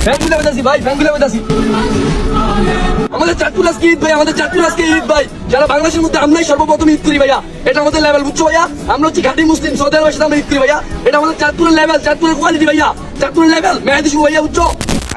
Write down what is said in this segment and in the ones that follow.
Fan খুলে বেঁধেছি ভাই, ফ্যান খুলে বেঁধেছি। আমাদের চাঁদপুর আজকে ঈদ ভাই, আমাদের চাঁদপুর আজকে ঈদ ভাই। যারা বাংলাদেশের মধ্যে আমরাই সর্বপ্রথম ঈদ করি ভাইয়া, এটা আমাদের লেভেল, বুঝছো ভাইয়া? আমরা হচ্ছে ঘাটি মুসলিম, সৌদি আরবের সাথে আমরা ঈদ করি ভাইয়া। এটা আমাদের চাঁদপুরের লেভেল, চাঁদপুরের কোয়ালিটি ভাইয়া, চাঁদপুরের লেভেল মেহেদি শুভ ভাইয়া, বুঝছো?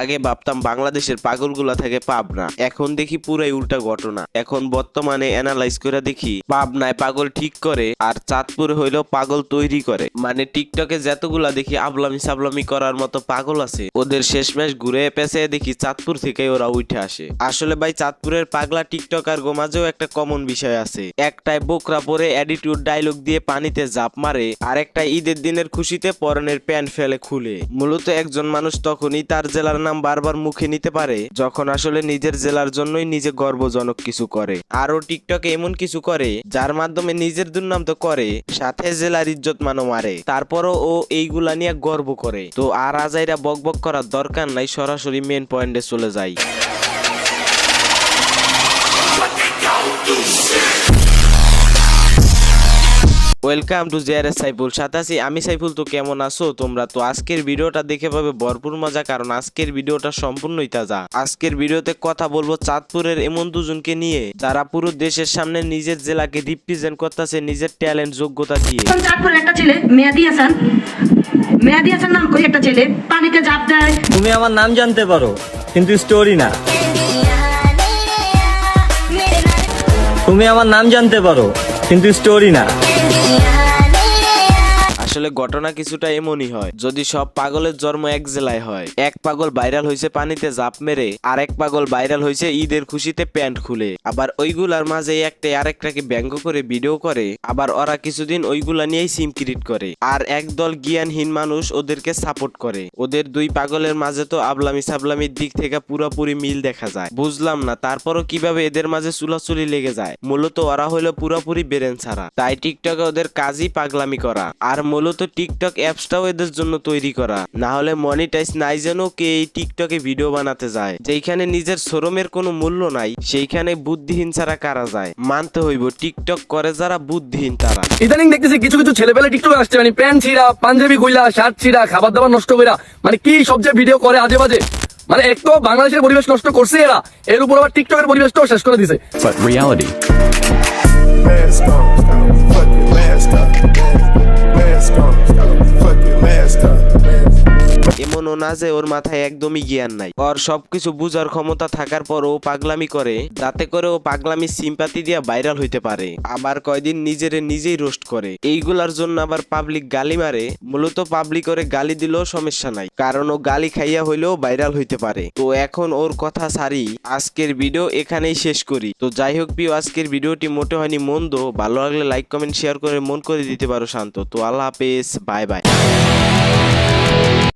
আগে ভাবতাম বাংলাদেশের পাগলগুলা থেকে পাবনা, এখন দেখি পুরাই উল্টা ঘটনা। এখন বর্তমানে অ্যানালাইজ করে দেখি পাবনায় পাগল ঠিক করে আর চাঁদপুরে হইলো পাগল তৈরি করে। মানে টিকটকে যতগুলা দেখি আবলামি সাবলামি করার মতো পাগল আছে, ওদের শেষমেশ ঘুরে পেছে দেখি চাঁদপুর থেকে ওরা উঠে আসে। আসলে ভাই চাঁদপুরের পাগলা টিকটকার গোমাজেও একটা কমন বিষয় আছে। একটাই বোকরা পরে অ্যাটিটিউড ডায়লগ দিয়ে পানিতে জাপ মারে, আর একটা ঈদের দিনের খুশিতে পরনের প্যান্ট ফেলে খুলে। মূলত একজন মানুষ তখনই তার জেলার নাম বারবার মুখে নিতে পারে যখন আসলে নিজের জেলার জন্যই নিজে গর্বজনক কিছু করে। আরো টিকটকে এমন কিছু করে যার মাধ্যমে নিজের দুর্নাম তো করে, সাথে জেলার ইজ্জত মানও মারে, তারপরও ও এইগুলা নিয়ে গর্ব করে। তো আর আজাইরা বকবক করার দরকার নাই, সরাসরি মেন পয়েন্টে চলে যাই। ওয়েলকাম টু জেআরএস সাইফুল, সাথে আছি আমি সাইফুল। তো কেমন আছো তোমরা? তো আজকের ভিডিওটা দেখে পাবে ভরপুর মজা, কারণ আজকের ভিডিওটা সম্পূর্ণই তাজা। আজকের ভিডিওতে কথা বলবো চাঁদপুরের এমন দুজনকে নিয়ে যারা পুরো দেশের সামনে নিজের জেলাকে রিপ্রেজেন্ট করতেছে নিজের ট্যালেন্ট যোগ্যতা দিয়ে। চাঁদপুরের একটা ছেলে মেহেদি হাসান, মেহেদি হাসান নাম করে একটা ছেলে পানিতে ঝাঁপ দেয়। তুমি আমার নাম জানতে পারো কিন্তু স্টোরি না। তুমি আমার নাম জানতে পারো কিন্তু স্টোরি না। আসলে ঘটনা কিছুটা এমনই হয়, যদি সব পাগলের জন্ম এক জেলায় হয়। এক পাগল ভাইরাল হয়েছে পানিতে জাপ মেরে, আর এক পাগল ভাইরাল হয়েছে ঈদের খুশিতে প্যান্ট খুলে। আবার ওইগুলার মাঝে একটা আরেকটাকে ব্যঙ্গ করে ভিডিও করে, আবার ওরা কিছুদিন ওইগুলা নিয়েই সিম ক্রিয়েট করে, আর একদল জ্ঞানহীন মানুষ ওদেরকে সাপোর্ট করে। ওদের দুই পাগলের মাঝে তো আবলামি সাবলামির দিক থেকে পুরোপুরি মিল দেখা যায়। বুঝলাম না তারপরও কিভাবে এদের মাঝে চুলাচুলি লেগে যায়। মূলত ওরা হলো পুরোপুরি বেরেন ছাড়া, তাই টিকটকে ওদের কাজই পাগলামি করা। আর মূলত টিকটক অ্যাপসটাও এদের জন্য তৈরি করা, না হলে মনিটাইজ নাই যেন কে এই টিকটকে ভিডিও বানাতে যায়। যেখানে নিজের শরমের কোনো মূল্য নাই, সেইখানে বুদ্ধিহীন ছাড়া কারা যায়। মানতে হইব টিকটক করে যারা বুদ্ধিহীন তারা। ইদানিং দেখতেছি কিছু কিছু ছেলেপেলে টিকটকে আসছে, মানে প্যান্ট ছিঁড়া, পাঞ্জাবি খুইলা, শার্ট ছিঁড়া, খাবার দাবার নষ্ট কইরা, মানে কি সবচেয়ে ভিডিও করে আজে বাজে। মানে এক তো বাংলাদেশের পরিবেশ নষ্ট করছে এরা, এর উপর আবার টিকটকের পরিবেশটাও শেষ করে দিছে। But reality. Mask on, fuck your mask up. Mask on, fuck your mask up. এমনও না যে ওর মাথায় একদমই জ্ঞান নাই, ওর সবকিছু বুঝার ক্ষমতা থাকার পরও পাগলামি করে, যাতে করে ও পাগলামি সিম্পাতি দিয়ে ভাইরাল হইতে পারে। আবার কয়দিন নিজেরে নিজেই রোস্ট করে, এইগুলার জন্য আবার পাবলিক গালি মারে। মূলত পাবলিক ওরে গালি দিলেও সমস্যা নাই, কারণ ও গালি খাইয়া হইলেও ভাইরাল হইতে পারে। তো এখন ওর কথা সারি, আজকের ভিডিও এখানেই শেষ করি। তো যাই হোক প্রিয়, আজকের ভিডিওটি মোটে হয়নি মন্দ, ভালো লাগলে লাইক কমেন্ট শেয়ার করে মন করে দিতে পারো শান্ত। তো আল্লাহ হাফেজ, বাই বাই।